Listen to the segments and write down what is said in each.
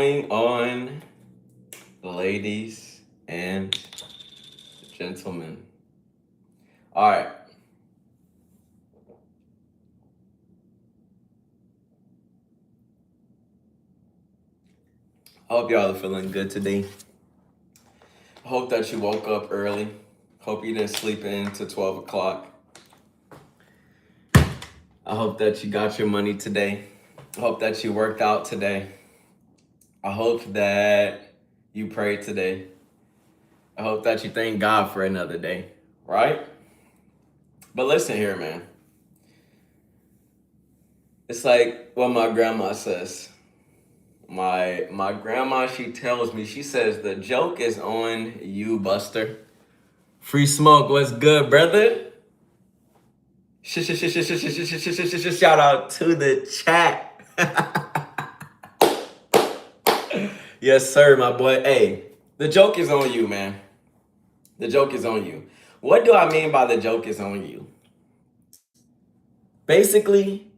going on, ladies and gentlemen? All right. I hope y'all are feeling good today. I hope that you woke up early. Hope you didn't sleep into 12 o'clock. I hope that you got your money today. I hope that you worked out today. I hope that you prayed today. I hope that you thank God for another day, right? But listen here, man. It's like what my grandma says. My grandma, she tells me, she says, the joke is on you, Buster. Free smoke, what's good, brother? Shout out to the chat. Yes, sir, my boy. Hey, the joke is on you, man. The joke is on you. What do I mean by the joke is on you? Basically,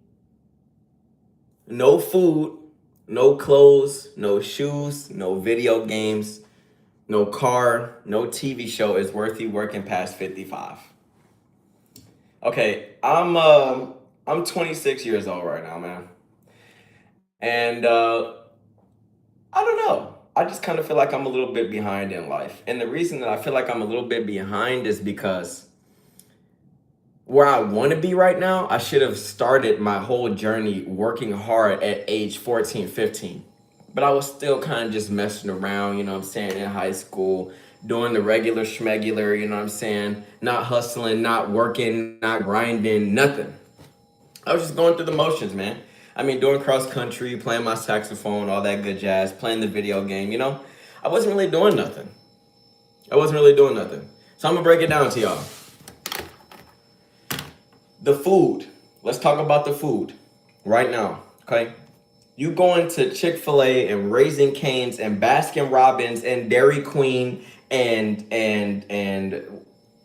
no food, no clothes, no shoes, no video games, no car, no TV show is worth you working past 55. Okay, I'm 26 years old right now, man. And I don't know. I just kind of feel like I'm a little bit behind in life. And the reason that I feel like I'm a little bit behind is because where I want to be right now, I should have started my whole journey working hard at age 14, 15. But I was still kind of just messing around, you know what I'm saying, in high school, doing the regular schmegular, you know what I'm saying, not hustling, not working, not grinding, nothing. I was just going through the motions, man. I mean, doing cross country, playing my saxophone, all that good jazz, playing the video game, you know? I wasn't really doing nothing. So I'm gonna break it down to y'all. The food. Let's talk about the food right now, okay? You going to Chick-fil-A and Raising Cane's and Baskin Robbins and Dairy Queen and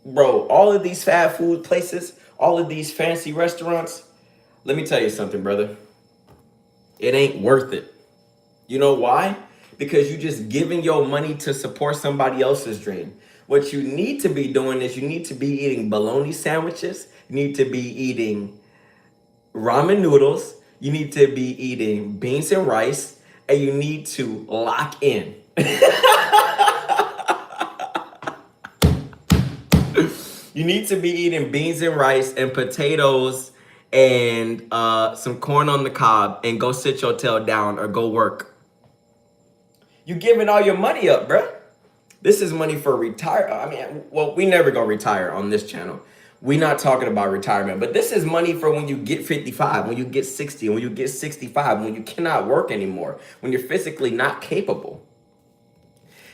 bro, all of these fast food places, all of these fancy restaurants, let me tell you something, brother. It ain't worth it. You know why? Because you just giving your money to support somebody else's dream. What you need to be doing is you need to be eating bologna sandwiches. You need to be eating ramen noodles. You need to be eating beans and rice. And you need to lock in. You need to be eating beans and rice and potatoes and some corn on the cob and go sit your tail down or go work. You giving all your money up, bruh. This is money for retire. I mean, well, we never gonna retire on this channel. We not talking about retirement, but this is money for when you get 55, when you get 60, when you get 65, when you cannot work anymore, when you're physically not capable.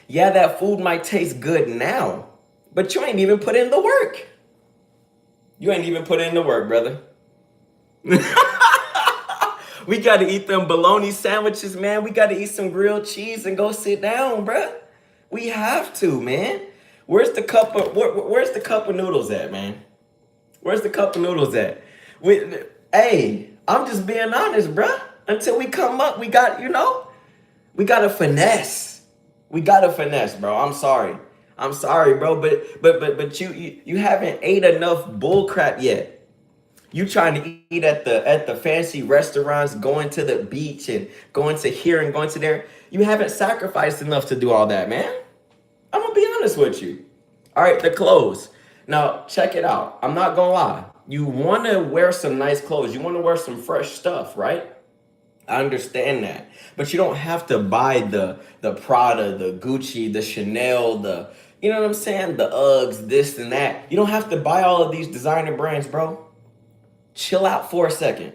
Yeah, that food might taste good now, but you ain't even put in the work. You ain't even put in the work, brother. We gotta eat them bologna sandwiches, man. We gotta eat some grilled cheese and go sit down, bruh. We have to, man. Where's the where's the cup of noodles at, man? Where's the cup of noodles at? Hey, I'm just being honest, bruh. Until we come up, we got, we gotta finesse. We gotta finesse, bro. I'm sorry. I'm sorry, bro, but you haven't ate enough bull crap yet. You trying to eat at the fancy restaurants, going to the beach and going to here and going to there. You haven't sacrificed enough to do all that, man. I'm gonna be honest with you. All right, the clothes. Now, check it out. I'm not gonna lie. You wanna wear some nice clothes. You wanna wear some fresh stuff, right? I understand that. But you don't have to buy the Prada, the Gucci, the Chanel, you know what I'm saying? The Uggs, this and that. You don't have to buy all of these designer brands, bro. Chill out for a second.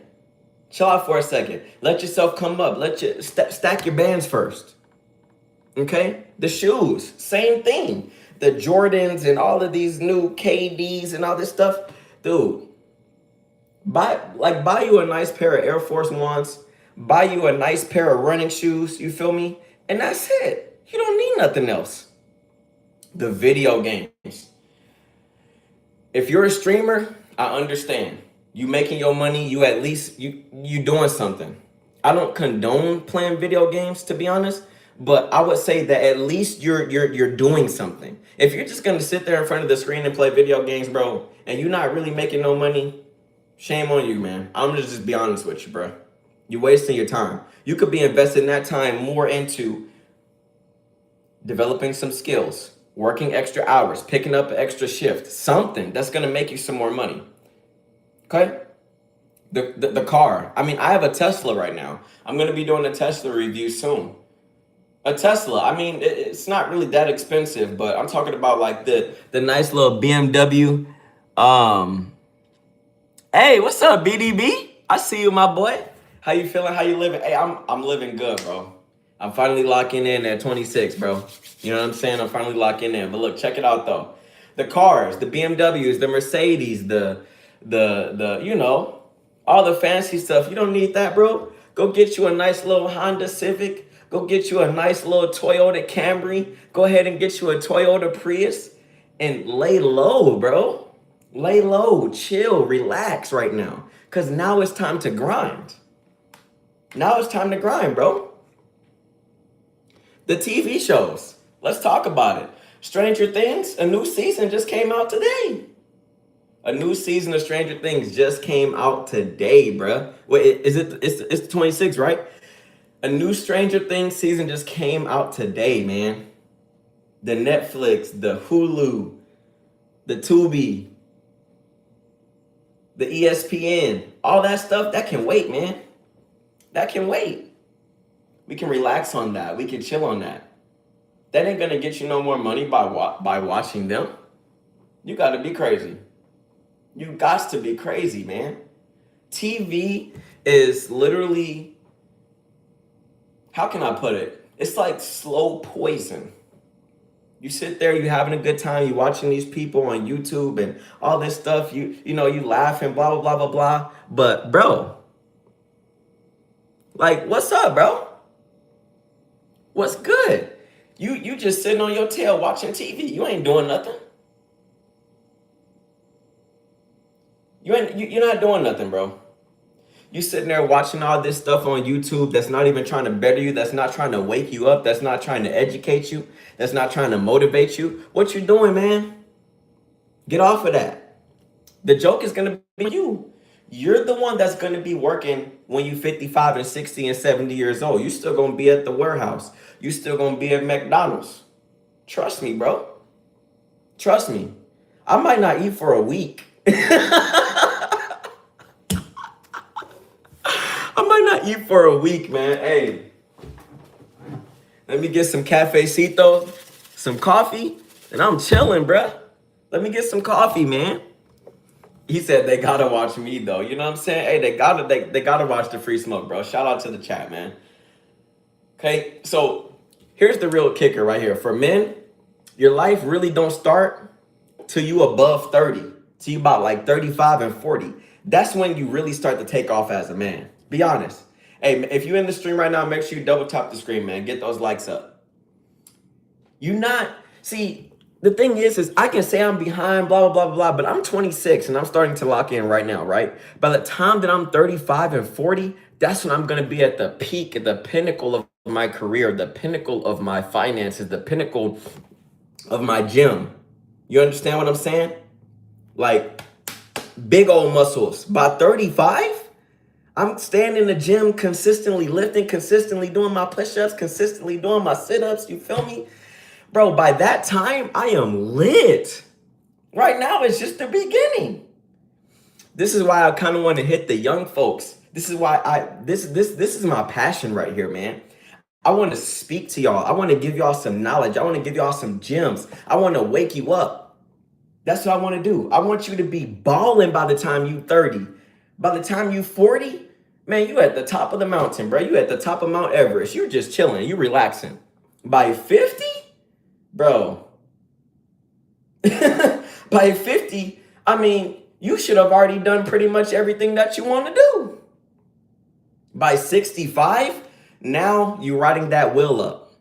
Let yourself come up. Let you stack your bands first. Okay? The shoes, same thing. The Jordans and all of these new KDs and all this stuff. Dude, buy you a nice pair of Air Force Ones. Buy you a nice pair of running shoes. You feel me? And that's it. You don't need nothing else. The video games. If you're a streamer, I understand. You making your money, you at least you doing something. I don't condone playing video games, to be honest, but I would say that at least you're doing something. If you're just gonna sit there in front of the screen and play video games, bro, and you're not really making no money, shame on you, man. I'm gonna just be honest with you, bro. You're wasting your time. You could be investing that time more into developing some skills, working extra hours, picking up an extra shift, something that's gonna make you some more money. Okay? The car. I mean, I have a Tesla right now. I'm gonna be doing a Tesla review soon. A Tesla. I mean, it's not really that expensive, but I'm talking about like the nice little BMW. Hey, what's up, BDB? I see you, my boy. How you feeling? How you living? Hey, I'm living good, bro. I'm finally locking in at 26, bro. You know what I'm saying? I'm finally locking in. But look, check it out though. The cars, the BMWs, the Mercedes, the you know, all the fancy stuff. You don't need that, bro. Go get you a nice little Honda Civic. Go get you a nice little Toyota Camry. Go ahead and get you a Toyota Prius and lay low, bro. Lay low, chill, relax right now. Because now it's time to grind. Now it's time to grind, bro. The TV shows. Let's talk about it. Stranger Things, a new season just came out today. A new season of Stranger Things just came out today, bruh. Wait, it's the 26th, right? A new Stranger Things season just came out today, man. The Netflix, the Hulu, the Tubi, the ESPN, all that stuff, that can wait, man. That can wait. We can relax on that. We can chill on that. That ain't gonna get you no more money by watching them. You gotta be crazy. You got to be crazy, man. TV is literally, how can I put it? It's like slow poison. You sit there, you having a good time, you watching these people on YouTube and all this stuff, you know, you laughing, blah, blah, blah, blah, blah. But bro, like, what's up, bro? What's good? You just sitting on your tail watching TV. You ain't doing nothing. You're not doing nothing, bro. You sitting there watching all this stuff on YouTube that's not even trying to better you, that's not trying to wake you up, that's not trying to educate you, that's not trying to motivate you. What you doing, man? Get off of that. The joke is gonna be you. You're the one that's gonna be working when you 55 and 60 and 70 years old. You still gonna be at the warehouse. You still gonna be at McDonald's. Trust me, bro. Trust me. I might not eat for a week. I might not eat for a week, man. Hey, let me get some cafecito, some coffee, and I'm chilling, bruh. Let me get some coffee, man. He said they gotta watch me though. You know what I'm saying? Hey, they gotta watch the Free Smoke, bro. Shout out to the chat, man. Okay, so here's the real kicker right here. For men, your life really don't start till you above 30. Till you about like 35 and 40. That's when you really start to take off as a man. Be honest. Hey, if you're in the stream right now, make sure you double tap the screen, man. Get those likes up. See, the thing is I can say I'm behind, blah, blah, blah, blah, but I'm 26 and I'm starting to lock in right now, right? By the time that I'm 35 and 40, that's when I'm going to be at the peak, at the pinnacle of my career, the pinnacle of my finances, the pinnacle of my gym. You understand what I'm saying? Like, big old muscles. By 35, I'm staying in the gym, consistently lifting, consistently doing my push-ups, consistently doing my sit-ups. You feel me? Bro, by that time, I am lit. Right now, it's just the beginning. This is why I kind of want to hit the young folks. This is why this is my passion right here, man. I want to speak to y'all. I want to give y'all some knowledge. I want to give y'all some gems. I want to wake you up. That's what I want to do. I want you to be balling by the time you 30. By the time you 40, man, you at the top of the mountain, bro. You at the top of Mount Everest. You're just chilling. You relaxing. By 50, bro. By 50, I mean, you should have already done pretty much everything that you want to do. By 65, now you're riding that wheel up.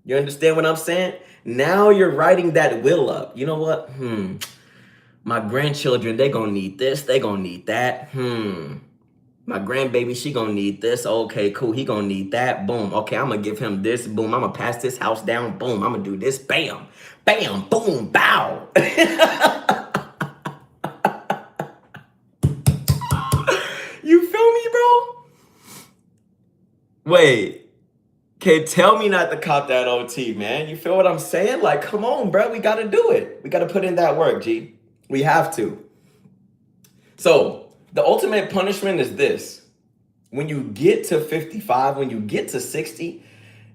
You understand what I'm saying? Now you're riding that wheel up. You know what? My grandchildren, they gonna need this. They gonna need that. My grandbaby, she gonna need this. Okay, cool. He gonna need that. Boom. Okay, I'm gonna give him this. Boom. I'm gonna pass this house down. Boom. I'm gonna do this. Bam. Bam. Boom. Bow. You feel me, bro? Wait. Okay, tell me not to cop that OT, man. You feel what I'm saying? Like, come on, bro. We gotta do it. We gotta put in that work, G. We have to. So, the ultimate punishment is this. When you get to 55, when you get to 60,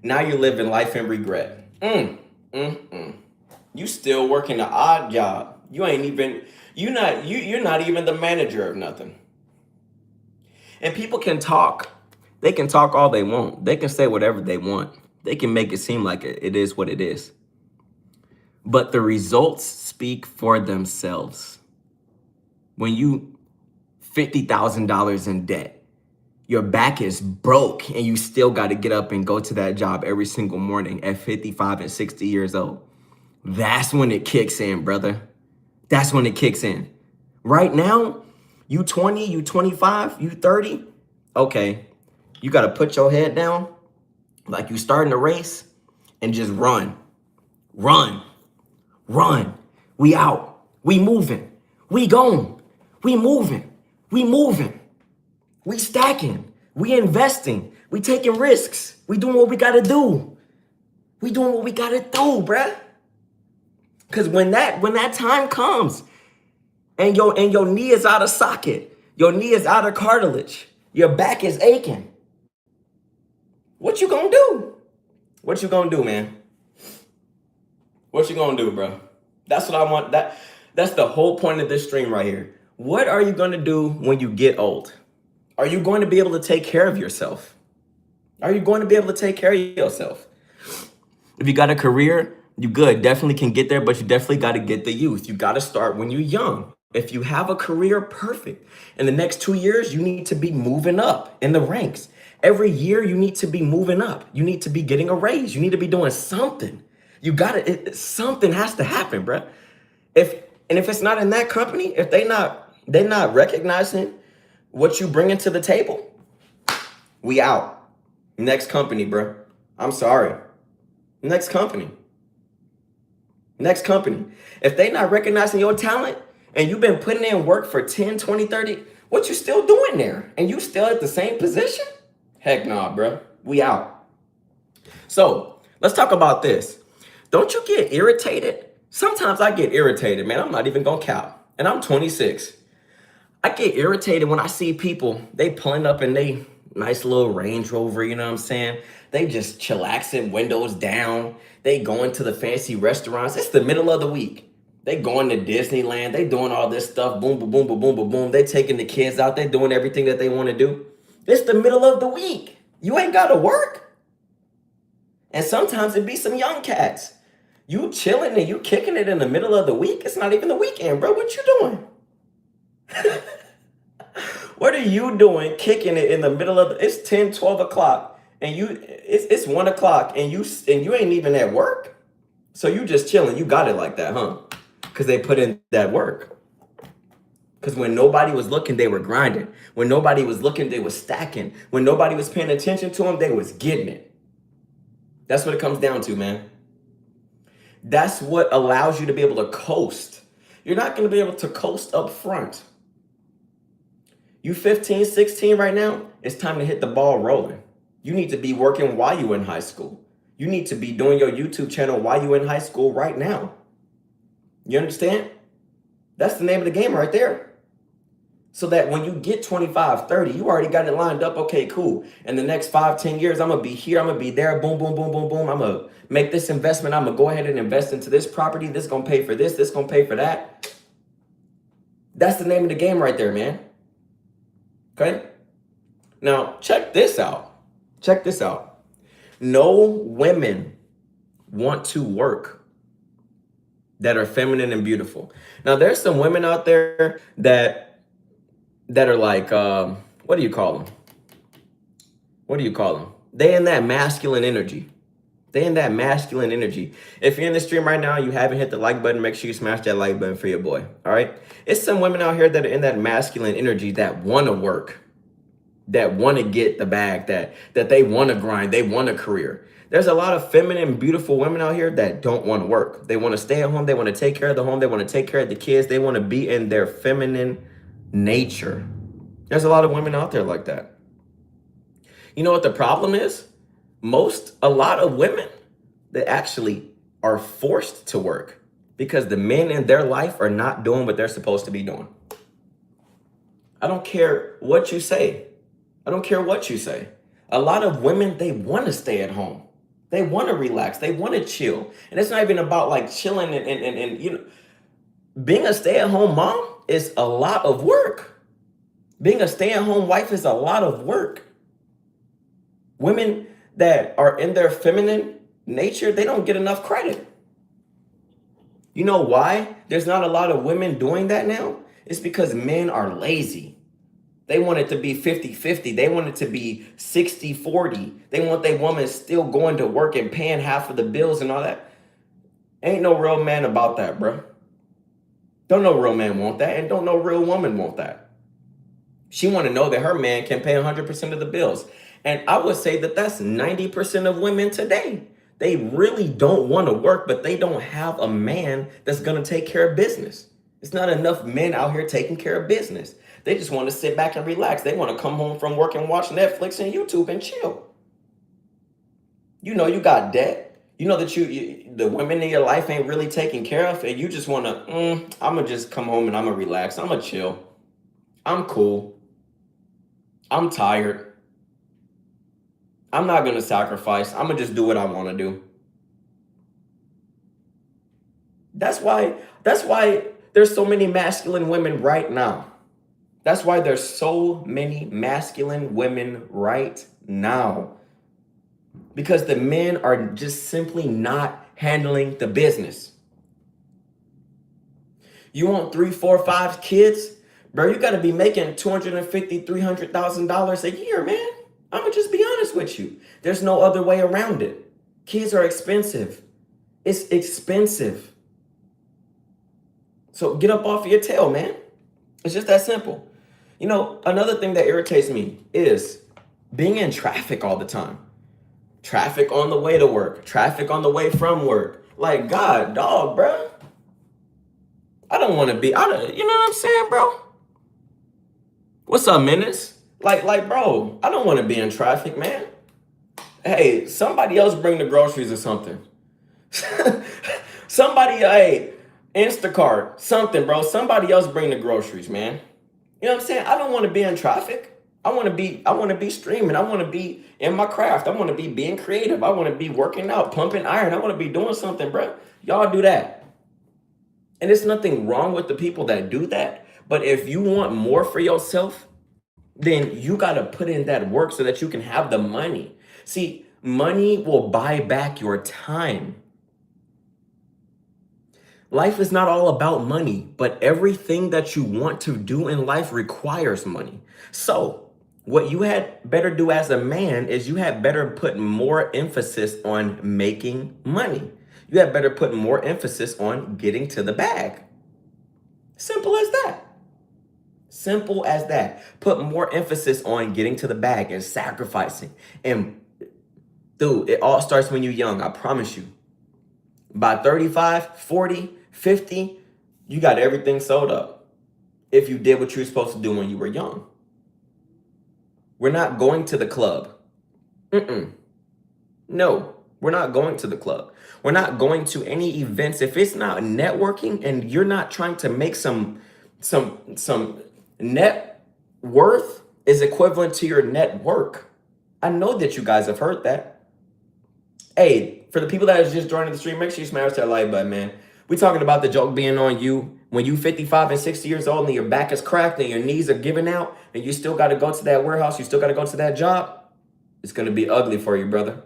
now you're living life in regret. You still working an odd job. You're not even the manager of nothing. And people can talk. They can talk all they want. They can say whatever they want. They can make it seem like it is what it is. But the results speak for themselves. When you $50,000 in debt, your back is broke, and you still got to get up and go to that job every single morning at 55 and 60 years old. That's when it kicks in, brother. That's when it kicks in. Right now, you 20, you 25, you 30. Okay, you got to put your head down like you starting a race and just run. Run. Run. We out. We moving. We going. We moving. We moving. We stacking. We investing. We taking risks. We doing what we gotta do. We doing what we gotta do, bruh. Cause when that time comes and your knee is out of socket, your knee is out of cartilage, your back is aching, what you gonna do? What you gonna do, man? What you gonna do, bro? That's what I want. That's the whole point of this stream right here. What are you gonna do when you get old? Are you going to be able to take care of yourself? Are you going to be able to take care of yourself? If you got a career, you good. Definitely can get there, but you definitely got to get the youth. You got to start when you're young. If you have a career, perfect. In the next 2 years, you need to be moving up in the ranks. Every year, you need to be moving up. You need to be getting a raise. You need to be doing something. You got to, something has to happen, bro. If it's not in that company, if they're not recognizing what you bringing to the table, we out. Next company, bro. I'm sorry. Next company. Next company. If they not recognizing your talent and you've been putting in work for 10, 20, 30, what you still doing there? And you still at the same position? Heck nah, bro. We out. So let's talk about this. Don't you get irritated? Sometimes I get irritated, man. I'm not even gonna count. And I'm 26. I get irritated when I see people, they pulling up in they nice little Range Rover, you know what I'm saying? They just chillaxing, windows down. They going to the fancy restaurants. It's the middle of the week. They going to Disneyland. They doing all this stuff. Boom, boom, boom, boom, boom, boom, boom. They taking the kids out. They doing everything that they want to do. It's the middle of the week. You ain't got to work. And sometimes it be some young cats. You chilling and you kicking it in the middle of the week. It's not even the weekend, bro. What you doing? What are you doing kicking it in the middle of it's 10, 12 o'clock and it's 1 o'clock and you ain't even at work? So you just chilling. You got it like that, huh? Because they put in that work. Because when nobody was looking, they were grinding. When nobody was looking, they was stacking. When nobody was paying attention to them, they was getting it. That's what it comes down to, man. That's what allows you to be able to coast. You're not going to be able to coast up front. You 15, 16 right now, it's time to hit the ball rolling. You need to be working while you're in high school. You need to be doing your YouTube channel while you're in high school right now. You understand? That's the name of the game right there. So that when you get 25, 30, you already got it lined up. Okay, cool. In the next 5, 10 years, I'm going to be here. I'm going to be there. Boom, boom, boom, boom, boom. I'm going to make this investment. I'm going to go ahead and invest into this property. This is going to pay for this. This is going to pay for that. That's the name of the game right there, man. Okay? Now, check this out. Check this out. No women want to work that are feminine and beautiful. Now, there's some women out there that are like, what do you call them? What do you call them? They in that masculine energy. They in that masculine energy. If you're in the stream right now, you haven't hit the like button, make sure you smash that like button for your boy. All right? It's some women out here that are in that masculine energy that want to work. that want to get the bag, that they want to grind, they want a career. There's a lot of feminine, beautiful women out here that don't want to work. They want to stay at home. They want to take care of the home. They want to take care of the kids. They want to be in their feminine nature. There's a lot of women out there like that. You know what the problem is? A lot of women that actually are forced to work because the men in their life are not doing what they're supposed to be doing. I don't care what you say. I don't care what you say. A lot of women, they want to stay at home. They want to relax. They want to chill. And it's not even about like chilling and you know, being a stay-at-home mom is a lot of work. Being a stay-at-home wife is a lot of work. Women that are in their feminine nature, they don't get enough credit. You know why there's not a lot of women doing that now? It's because men are lazy. They want it to be 50-50. They want it to be 60-40. They want their woman still going to work and paying half of the bills and all that. Ain't no real man about that, bro. Don't no real man want that, and don't no real woman want that. She want to know that her man can pay 100% of the bills. And I would say that that's 90% of women today. They really don't want to work, but they don't have a man that's going to take care of business. It's not enough men out here taking care of business. They just want to sit back and relax. They want to come home from work and watch Netflix and YouTube and chill. You know you got debt. You know that the women in your life ain't really taken care of, and you just want to, I'm going to just come home and I'm going to relax. I'm going to chill. I'm cool. I'm tired. I'm not going to sacrifice. I'm going to just do what I want to do. That's why there's so many masculine women right now. That's why there's so many masculine women right now. Because the men are just simply not handling the business. You want 3, 4, 5 kids? Bro, you got to be making $250,000, $300,000 a year, man. I'm going to just be honest with you. There's no other way around it. Kids are expensive. It's expensive. So get up off of your tail, man. It's just that simple. You know, another thing that irritates me is being in traffic all the time. Traffic on the way to work. Traffic on the way from work. Like, God, dog, bro. I don't want to be, you know what I'm saying, bro? What's up, Menace? Like, bro, I don't want to be in traffic, man. Hey, somebody else bring the groceries or something. Somebody, hey, Instacart, something, bro. Somebody else bring the groceries, man. You know what I'm saying? I don't want to be in traffic. I want to be streaming. I want to be in my craft. I want to be being creative. I want to be working out, pumping iron. I want to be doing something, bro. Y'all do that. And there's nothing wrong with the people that do that. But if you want more for yourself, then you got to put in that work so that you can have the money. See, money will buy back your time. Life is not all about money, but everything that you want to do in life requires money. So what you had better do as a man is you had better put more emphasis on making money. You had better put more emphasis on getting to the bag. Simple as that. Simple as that. Put more emphasis on getting to the bag and sacrificing. And dude, it all starts when you're young, I promise you. By 35, 40, 50, you got everything sold up if you did what you were supposed to do when you were young. We're not going to the club. No, we're not going to the club. We're not going to any events. If it's not networking and you're not trying to make some net worth is equivalent to your net work. I know that you guys have heard that. Hey, for the people that are just joining the stream, make sure you smash that like button, man. We talking about the joke being on you when you 55 and 60 years old and your back is cracked and your knees are giving out and you still got to go to that warehouse, you still got to go to that job. It's going to be ugly for you, brother.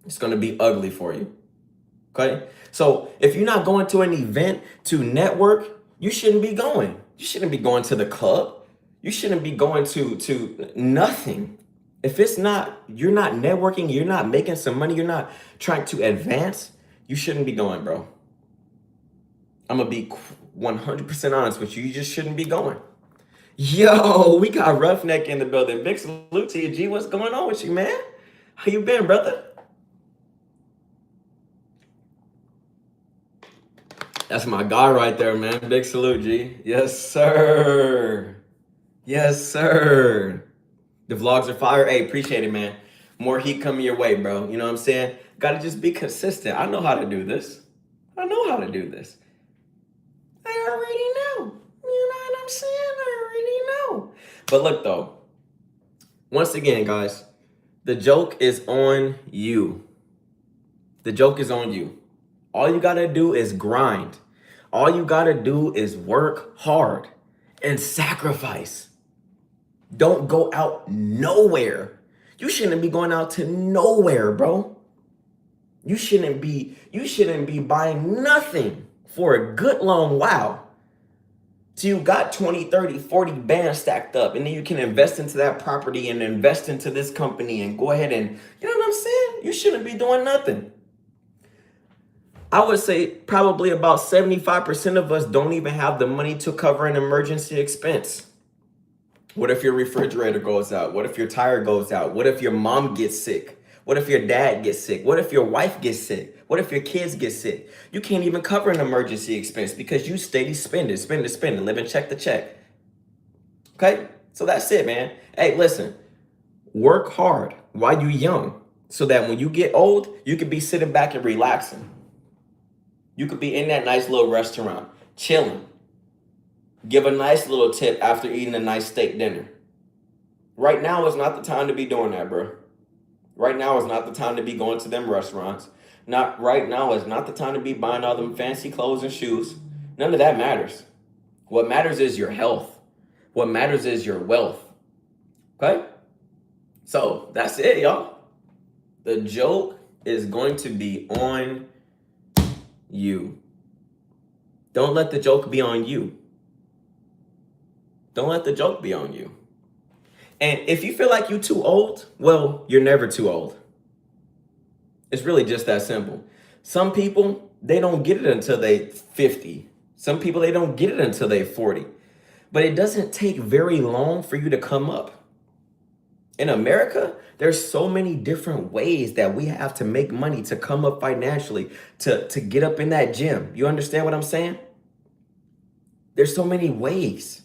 It's going to be ugly for you. Okay? So if you're not going to an event to network, you shouldn't be going. You shouldn't be going to the club. You shouldn't be going to nothing. If it's not, you're not networking, you're not making some money, you're not trying to advance, you shouldn't be going, bro. I'm going to be 100% honest with you. You just shouldn't be going. Yo, we got Roughneck in the building. Big salute to you, G. What's going on with you, man? How you been, brother? That's my guy right there, man. Big salute, G. Yes, sir. Yes, sir. The vlogs are fire. Hey, appreciate it, man. More heat coming your way, bro. You know what I'm saying? Gotta just be consistent. I know how to do this. I know how to do this. I already know. You know what I'm saying? I already know. But look, though. Once again, guys, the joke is on you. The joke is on you. All you gotta do is grind. All you gotta do is work hard and sacrifice. Don't go out nowhere. You shouldn't be going out to nowhere, bro. You shouldn't be buying nothing for a good long while. Till you got 20, 30, 40 bands stacked up, and then you can invest into that property and invest into this company and go ahead and, you know what I'm saying? You shouldn't be doing nothing. I would say probably about 75% of us don't even have the money to cover an emergency expense. What if your refrigerator goes out? What if your tire goes out? What if your mom gets sick? What if your dad gets sick? What if your wife gets sick? What if your kids get sick? You can't even cover an emergency expense because you steady spending, living check to check. Okay? So that's it, man. Hey, listen, work hard while you're young so that when you get old, you could be sitting back and relaxing. You could be in that nice little restaurant, chilling. Give a nice little tip after eating a nice steak dinner. Right now is not the time to be doing that, bro. Right now is not the time to be going to them restaurants. Not right now is not the time to be buying all them fancy clothes and shoes. None of that matters. What matters is your health. What matters is your wealth. Okay? So that's it, y'all. The joke is going to be on you. Don't let the joke be on you. Don't let the joke be on you. And if you feel like you're too old, well, you're never too old. It's really just that simple. Some people, they don't get it until they 50. Some people, they don't get it until they 40. But it doesn't take very long for you to come up. In America, there's so many different ways that we have to make money to come up financially, to get up in that gym. You understand what I'm saying? There's so many ways.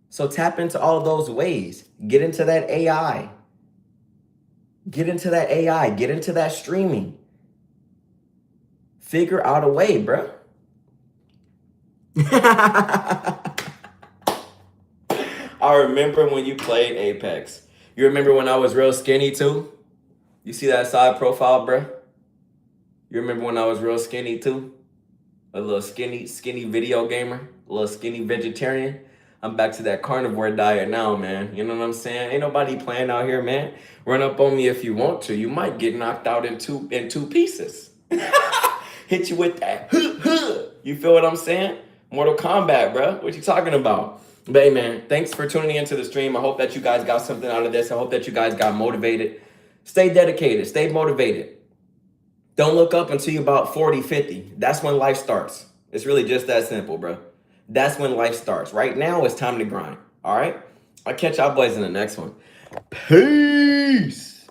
So tap into all of those ways. Get into that AI. Get into that AI. Get into that streaming. Figure out a way, bro. I remember when you played Apex. You remember when I was real skinny too? You see that side profile, bro? You remember when I was real skinny too? A little skinny video gamer, a little skinny vegetarian. I'm back to that carnivore diet now, man. You know what I'm saying? Ain't nobody playing out here, man. Run up on me if you want to. You might get knocked out in two pieces. Hit you with that. You feel what I'm saying? Mortal Kombat, bro. What you talking about? But hey, man, thanks for tuning into the stream. I hope that you guys got something out of this. I hope that you guys got motivated. Stay dedicated. Stay motivated. Don't look up until you're about 40, 50. That's when life starts. It's really just that simple, bro. That's when life starts. Right now, it's time to grind. All right? I'll catch y'all boys in the next one. Peace.